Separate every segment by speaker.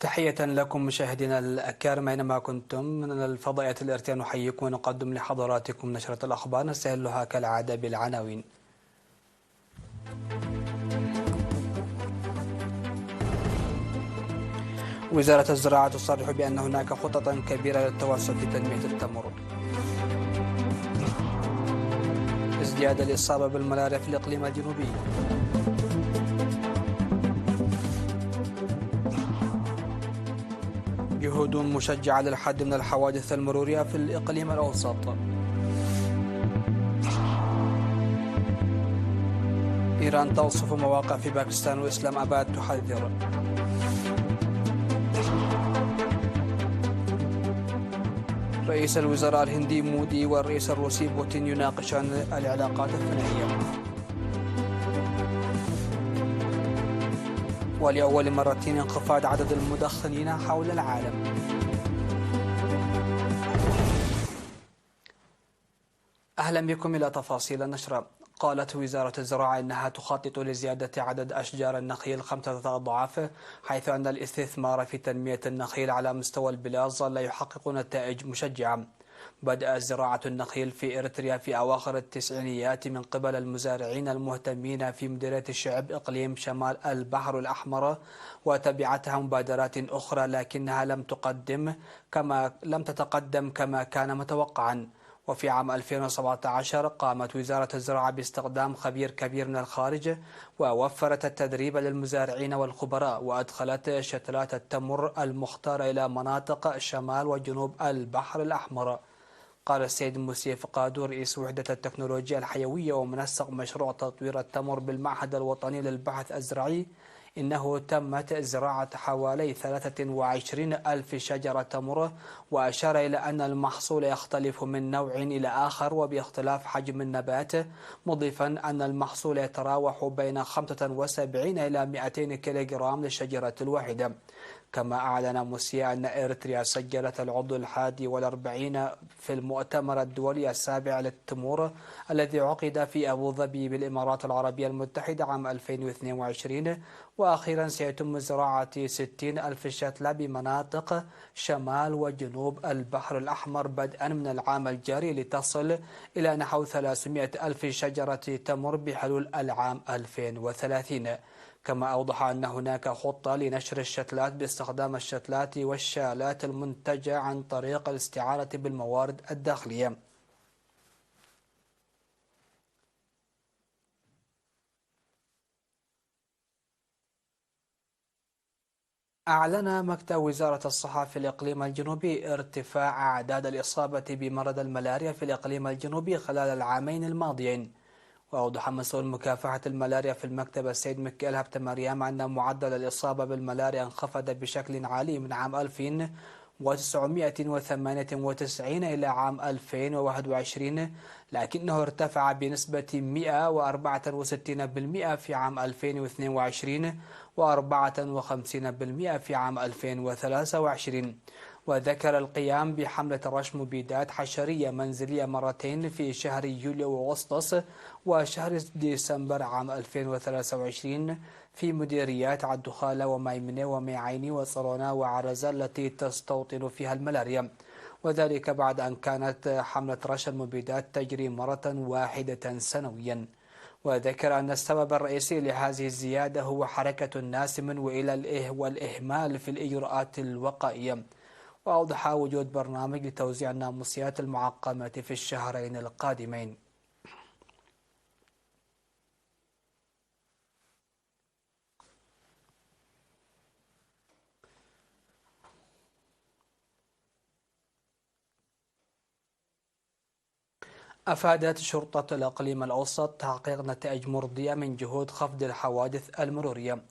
Speaker 1: تحية لكم مشاهدينا الأكارم أينما كنتم. من الفضائية الارتيان نحييكم ونقدم لحضراتكم نشرة الأخبار نستهلها كالعادة بالعناوين. وزارة الزراعة تصرح بأن هناك خطط كبيرة للتوسع في تنمية التمر. ازدياد الإصابة بالملاريا في الإقليم الجنوبي. جهود مشجعة للحد من الحوادث المرورية في الإقليم الأوسط. إيران توصف مواقع في باكستان وإسلام آباد تحذر. رئيس الوزراء الهندي مودي والرئيس الروسي بوتين يناقشان العلاقات الثنائية. ولأول مرة انخفاض عدد المدخنين حول العالم. أهلا بكم إلى تفاصيل النشرة. قالت وزارة الزراعة إنها تخطط لزيادة عدد أشجار النخيل 5 أضعاف، حيث أن الاستثمار في تنمية النخيل على مستوى البلاد ظل يحقق نتائج مشجعة. بدأ زراعة النخيل في إريتريا في أواخر التسعينيات من قبل المزارعين المهتمين في مديرية الشعب إقليم شمال البحر الأحمر، وتبعتها مبادرات أخرى لكنها لم تتقدم كما كان متوقعا. وفي عام 2017 قامت وزارة الزراعة باستخدام خبير كبير من الخارج، ووفرت التدريب للمزارعين والخبراء، وأدخلت شتلات التمر المختارة إلى مناطق شمال وجنوب البحر الأحمر. قال السيد موسيف قادو رئيس وحدة التكنولوجيا الحيوية ومنسق مشروع تطوير التمر بالمعهد الوطني للبحث الزراعي إنه تمت زراعة حوالي 23 ألف شجرة تمر، وأشار إلى أن المحصول يختلف من نوع إلى آخر وباختلاف حجم النبات، مضيفا أن المحصول يتراوح بين 75 إلى 200 كيلوغرام للشجرة الواحدة. كما أعلن موسيا أن إريتريا سجلت العضو 41 في المؤتمر الدولي السابع للتمور الذي عقد في أبو ظبي بالإمارات العربية المتحدة عام 2022. وأخيرا سيتم زراعة 60 ألف شتلة بمناطق شمال وجنوب البحر الأحمر بدءا من العام الجاري، لتصل إلى نحو 300 ألف شجرة تمر بحلول العام 2030. كما أوضح أن هناك خطة لنشر الشتلات باستخدام الشتلات والشالات المنتجة عن طريق الاستعانة بالموارد الداخلية. أعلن مكتب وزارة الصحة في الإقليم الجنوبي ارتفاع أعداد الإصابة بمرض الملاريا في الإقليم الجنوبي خلال العامين الماضيين. وأوضح مسؤول مكافحة الملاريا في المكتب السيد ميكائيل هبت مريم أن معدل الإصابة بالملاريا انخفض بشكل عالي من عام 1998 إلى عام 2021، لكنه ارتفع بنسبة 164% في عام 2022 و54% في عام 2023. وذكر القيام بحملة رش مبيدات حشرية منزلية مرتين في شهر يوليو وأغسطس وشهر ديسمبر عام 2023 في مديريات عدخالة وميمنة وميعيني وصرونة وعرزة التي تستوطن فيها الملاريا، وذلك بعد أن كانت حملة رش المبيدات تجري مرة واحدة سنويا. وذكر أن السبب الرئيسي لهذه الزيادة هو حركة الناس من وإلى والإهمال في الإجراءات الوقائية. وأوضح وجود برنامج لتوزيع الناموسيات المعقمة في الشهرين القادمين. أفادت شرطة الإقليم الأوسط تحقيق نتائج مرضية من جهود خفض الحوادث المرورية.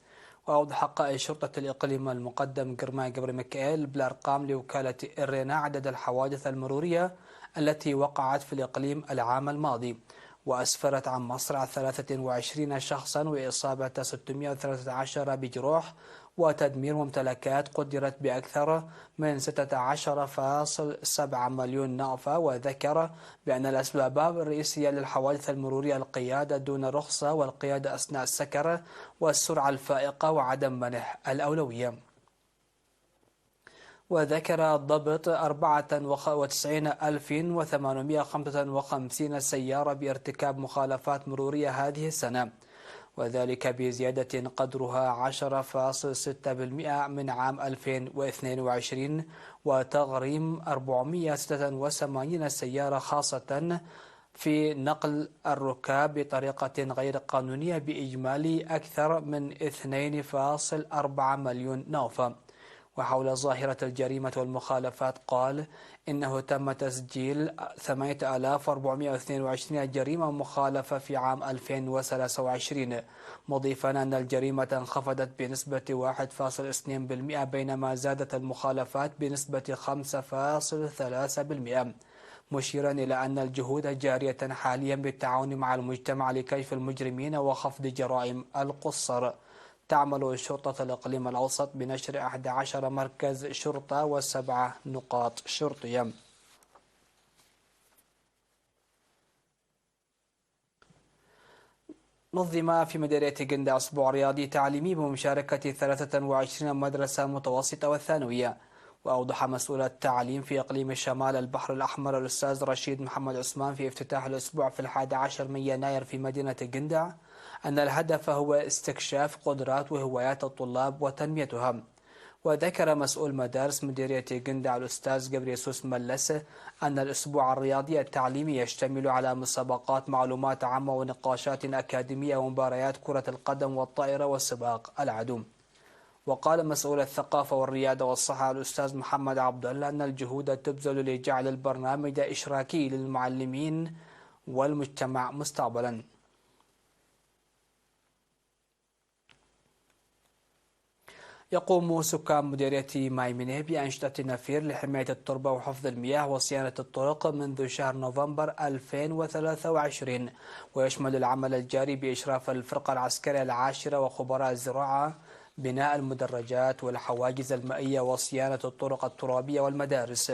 Speaker 1: وأوضح قائد شرطة الإقليم المقدم قرمان قبر ميكائيل بالأرقام لوكالة إرينا عدد الحوادث المرورية التي وقعت في الإقليم العام الماضي، وأسفرت عن مصرع 23 شخصا وإصابة 613 بجروح وتدمير ممتلكات قدرت بأكثر من 16.7 مليون نقفة. وذكر بأن الأسباب الرئيسية للحوادث المرورية القيادة دون رخصة والقيادة أثناء السكر والسرعة الفائقة وعدم منح الأولوية. وذكر ضبط 94,855 سيارة بارتكاب مخالفات مرورية هذه السنة، وذلك بزيادة قدرها 10.6% من عام 2022، وتغريم 486 سيارة خاصة في نقل الركاب بطريقة غير قانونية بإجمالي أكثر من 2.4 مليون نوفا. وحول ظاهرة الجريمة والمخالفات قال إنه تم تسجيل 8422 جريمة مخالفة في عام 2023، مضيفا أن الجريمة انخفضت بنسبة 1.2%، بينما زادت المخالفات بنسبة 5.3%، مشيرا إلى أن الجهود جارية حاليا بالتعاون مع المجتمع لكيف المجرمين وخفض جرائم القُصّر. تعمل شرطة الإقليم الأوسط بنشر 11 مركز شرطة و7 نقاط شرطية. نظم في مديرية جندة أسبوع رياضي تعليمي بمشاركة 23 مدرسة متوسطة والثانوية. وأوضح مسؤول التعليم في إقليم الشمال البحر الأحمر الأستاذ رشيد محمد عثمان في افتتاح الأسبوع في 11 من يناير في مدينة جندة أن الهدف هو استكشاف قدرات وهوايات الطلاب وتنميتها. وذكر مسؤول مدارس مديرية جندة الأستاذ جبريسوس ملس أن الأسبوع الرياضي التعليمي يشتمل على مسابقات معلومات عامة ونقاشات أكاديمية ومباريات كرة القدم والطائرة والسباق العدو. وقال مسؤول الثقافة والريادة والصحة الأستاذ محمد عبد الله أن الجهود تبذل لجعل البرنامج إشراكي للمعلمين والمجتمع مستقبلا. يقوم سكان مديرية مايمنة بأنشطة نفير لحماية التربة وحفظ المياه وصيانة الطرق منذ شهر نوفمبر 2023، ويشمل العمل الجاري بإشراف الفرقة العسكرية العاشرة وخبراء الزراعة بناء المدرجات والحواجز المائية وصيانة الطرق الترابية والمدارس.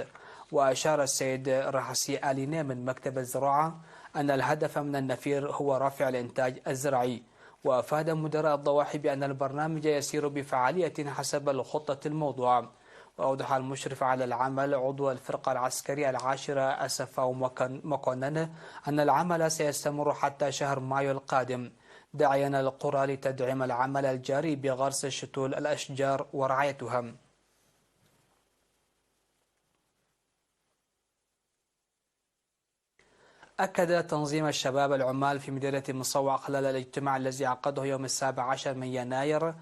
Speaker 1: وأشار السيد رحسي آلينا من مكتب الزراعة أن الهدف من النفير هو رفع الإنتاج الزراعي. وأفاد مدراء الضواحي بأن البرنامج يسير بفعالية حسب الخطة الموضوعة. وأوضح المشرف على العمل عضو الفرقة العسكرية العاشرة أسفاو مكونن أن العمل سيستمر حتى شهر مايو القادم، داعيا القرى لتدعيم العمل الجاري بغرس شتول الأشجار ورعايتها. أكد تنظيم الشباب العمال في مديرية مصوع خلال الاجتماع الذي عقده يوم 17 من يناير،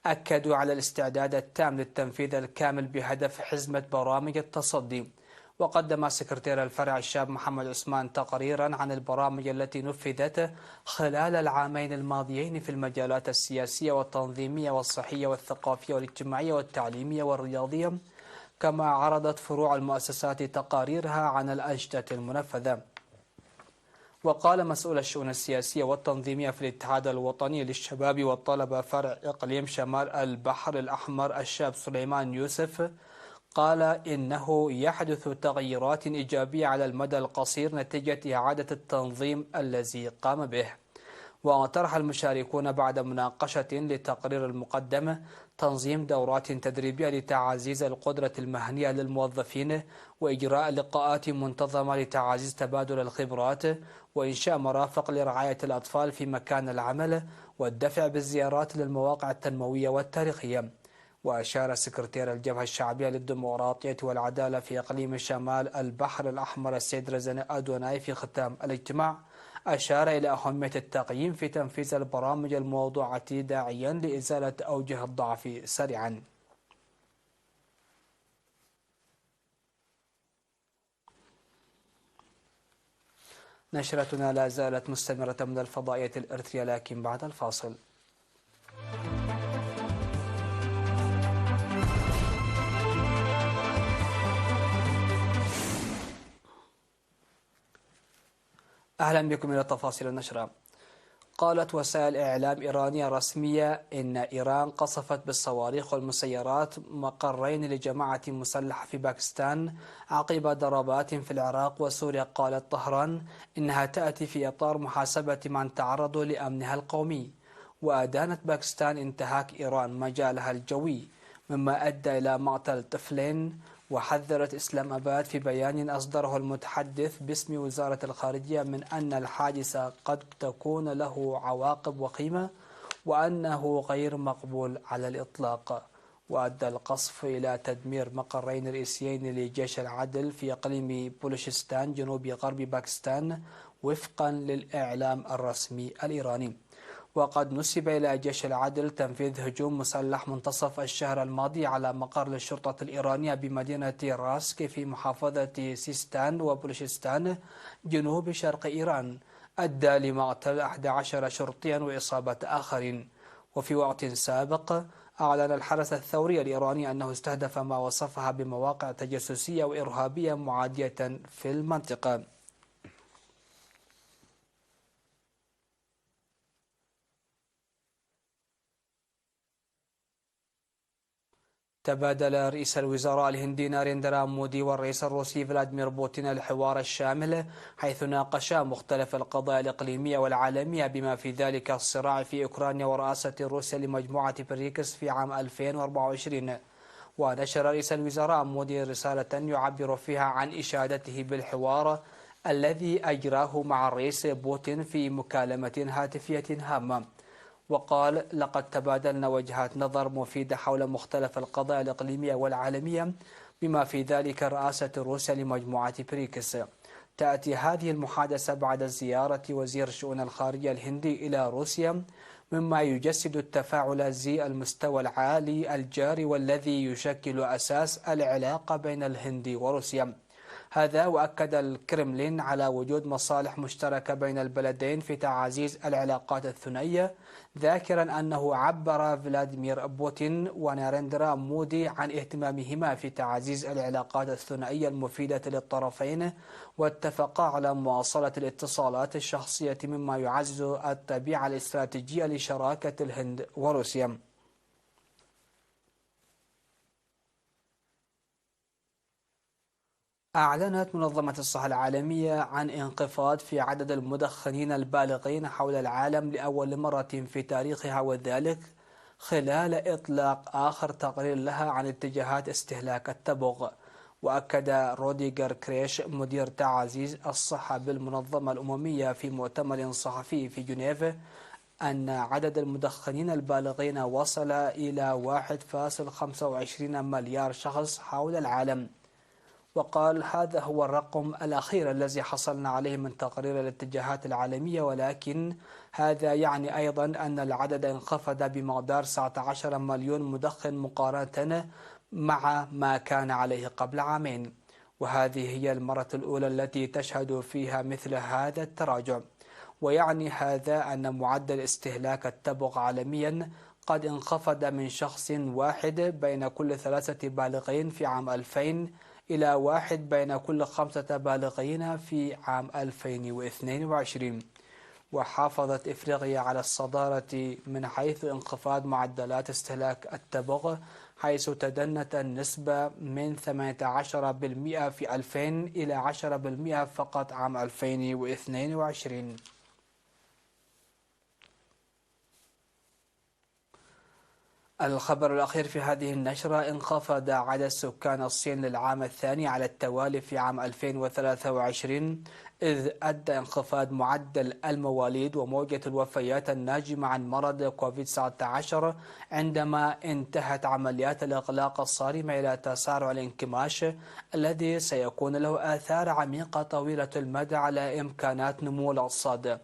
Speaker 1: أكدوا على الاستعداد التام للتنفيذ الكامل بهدف حزمة برامج التصدي. وقدم سكرتير الفرع الشاب محمد عثمان تقريرا عن البرامج التي نفذت خلال العامين الماضيين في المجالات السياسية والتنظيمية والصحية والثقافية والاجتماعية والتعليمية والرياضية، كما عرضت فروع المؤسسات تقاريرها عن الأنشطة المنفذة. وقال مسؤول الشؤون السياسية والتنظيمية في الاتحاد الوطني للشباب والطلبة فرع إقليم شمال البحر الأحمر الشاب سليمان يوسف، قال إنه يحدث تغيرات إيجابية على المدى القصير نتيجة إعادة التنظيم الذي قام به. وطرح المشاركون بعد مناقشة لتقرير المقدمة تنظيم دورات تدريبية لتعزيز القدرة المهنية للموظفين، وإجراء لقاءات منتظمة لتعزيز تبادل الخبرات، وإنشاء مرافق لرعاية الأطفال في مكان العمل، والدفع بالزيارات للمواقع التنموية والتاريخية. وأشار سكرتير الجبهة الشعبية للديمقراطية والعدالة في إقليم شمال البحر الأحمر السيد رزان أدوناي في ختام الاجتماع، أشار إلى أهمية التقييم في تنفيذ البرامج الموضوعة داعيا لإزالة أوجه الضعف سريعا. نشرتنا لا زالت مستمرة من الفضائية الإرثية، لكن بعد الفاصل. أهلا بكم إلى تفاصيل النشرة. قالت وسائل إعلام إيرانية رسمية إن إيران قصفت بالصواريخ والمسيرات مقرين لجماعة مسلحة في باكستان عقب ضربات في العراق وسوريا. قالت طهران إنها تأتي في إطار محاسبة من تعرضوا لأمنها القومي. وأدانت باكستان انتهاك إيران مجالها الجوي، مما أدى إلى مقتل طفلين. وحذرت إسلام آباد في بيان أصدره المتحدث باسم وزارة الخارجية من أن الحادث قد تكون له عواقب وخيمة وأنه غير مقبول على الإطلاق. وأدى القصف إلى تدمير مقرين رئيسيين لجيش العدل في إقليم بلوشستان جنوب غرب باكستان وفقا للإعلام الرسمي الإيراني. وقد نسب إلى جيش العدل تنفيذ هجوم مسلح منتصف الشهر الماضي على مقر للشرطة الإيرانية بمدينة راسك في محافظة سيستان وبلوشستان جنوب شرق إيران أدى لمقتل 11 شرطيا وإصابة آخرين. وفي وقت سابق أعلن الحرس الثوري الإيراني أنه استهدف ما وصفها بمواقع تجسسية وإرهابية معادية في المنطقة. تبادل رئيس الوزراء الهندي ناريندرا مودي والرئيس الروسي فلاديمير بوتين الحوار الشامل، حيث ناقشا مختلف القضايا الإقليمية والعالمية بما في ذلك الصراع في أوكرانيا ورئاسة روسيا لمجموعة بريكس في عام 2024. ونشر رئيس الوزراء مودي رسالة يعبر فيها عن إشادته بالحوار الذي أجراه مع الرئيس بوتين في مكالمة هاتفية هامة. وقال: لقد تبادلنا وجهات نظر مفيدة حول مختلف القضايا الإقليمية والعالمية بما في ذلك رئاسة روسيا لمجموعة بريكس. تأتي هذه المحادثة بعد زيارة وزير الشؤون الخارجية الهندي إلى روسيا، مما يجسد التفاعل ذي المستوى العالي الجاري والذي يشكل أساس العلاقة بين الهند وروسيا. هذا وأكد الكرملين على وجود مصالح مشتركة بين البلدين في تعزيز العلاقات الثنائية، ذاكرا أنه عبر فلاديمير بوتين وناريندرا مودي عن اهتمامهما في تعزيز العلاقات الثنائية المفيدة للطرفين، واتفقا على مواصلة الاتصالات الشخصية مما يعزز الطبيعة الاستراتيجية لشراكة الهند وروسيا. أعلنت منظمة الصحة العالمية عن انخفاض في عدد المدخنين البالغين حول العالم لأول مرة في تاريخها، وذلك خلال إطلاق آخر تقرير لها عن اتجاهات استهلاك التبغ. وأكد روديغر كريش مدير تعزيز الصحة بالمنظمة الأممية في مؤتمر صحفي في جنيف أن عدد المدخنين البالغين وصل إلى 1.25 مليار شخص حول العالم. وقال: هذا هو الرقم الأخير الذي حصلنا عليه من تقرير الاتجاهات العالمية، ولكن هذا يعني أيضا أن العدد انخفض بمقدار 19 مليون مدخن مقارنة مع ما كان عليه قبل عامين، وهذه هي المرة الأولى التي تشهد فيها مثل هذا التراجع. ويعني هذا أن معدل استهلاك التبغ عالميا قد انخفض من شخص واحد بين كل 3 بالغين في عام 2000 إلى 1 بين كل 5 بالغين في عام 2022. وحافظت إفريقيا على الصدارة من حيث انخفاض معدلات استهلاك التبغ، حيث تدنت النسبة من 18% في 2000 إلى 10% فقط عام 2022. الخبر الأخير في هذه النشرة: انخفض عدد سكان الصين للعام الثاني على التوالي في عام 2023، إذ أدى انخفاض معدل المواليد وموجة الوفيات الناجمة عن مرض كوفيد-19 عندما انتهت عمليات الإغلاق الصارمة إلى تسارع الانكماش الذي سيكون له آثار عميقة طويلة المدى على إمكانات نمو الاقتصاد.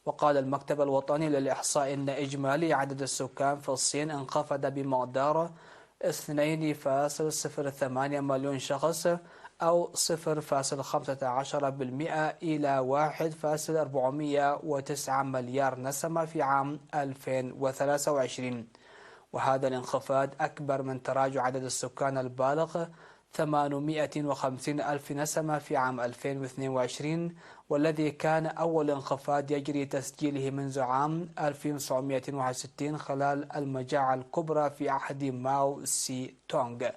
Speaker 1: وقال المكتب الوطني للإحصاء إن إجمالي عدد السكان في الصين انخفض بمقدار 2.08 مليون شخص أو 0.15% إلى 1.409 مليار نسمة في عام 2023. وهذا الانخفاض أكبر من تراجع عدد السكان البالغ 850 ألف نسمة في عام 2022، والذي كان أول انخفاض يجري تسجيله منذ عام 1961 خلال المجاعة الكبرى في عهد ماو سي تونغ.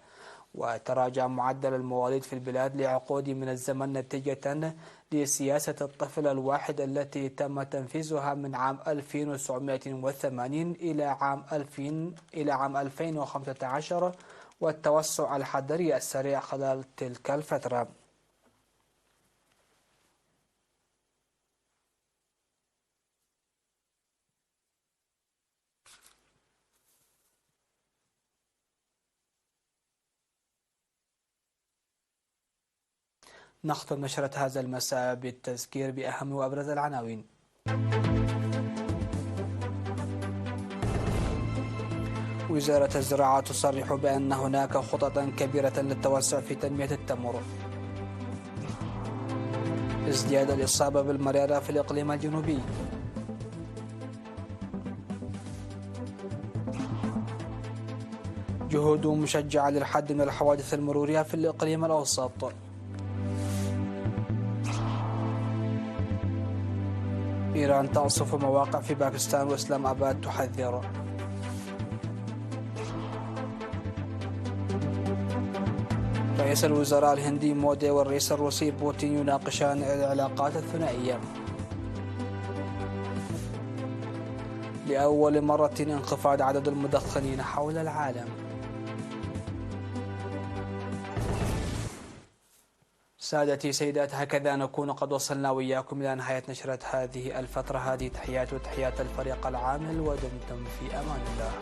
Speaker 1: وتراجع معدل المواليد في البلاد لعقود من الزمن نتيجة لسياسة الطفل الواحد التي تم تنفيذها من عام 1980 إلى عام 2015، والتوسع الحضري السريع خلال تلك الفترة. نختم نشرة هذا المساء بالتذكير بأهم وأبرز العناوين. وزارة الزراعة تصرح بأن هناك خططا كبيرة للتوسع في تنمية التمر. ازدياد الإصابة بالمرارة في الإقليم الجنوبي. جهود مشجعة للحد من الحوادث المرورية في الإقليم الأوسط. إيران تعصف مواقع في باكستان وإسلام آباد تحذر. رئيس الوزراء الهندي مودي والرئيس الروسي بوتين يناقشان العلاقات الثنائية. لأول مرة انخفاض عدد المدخنين حول العالم. سادتي سيدات، هكذا نكون قد وصلنا وإياكم إلى نهاية نشرة هذه الفترة. هذه تحيات وتحيات الفريق العامل، ودمتم في أمان الله.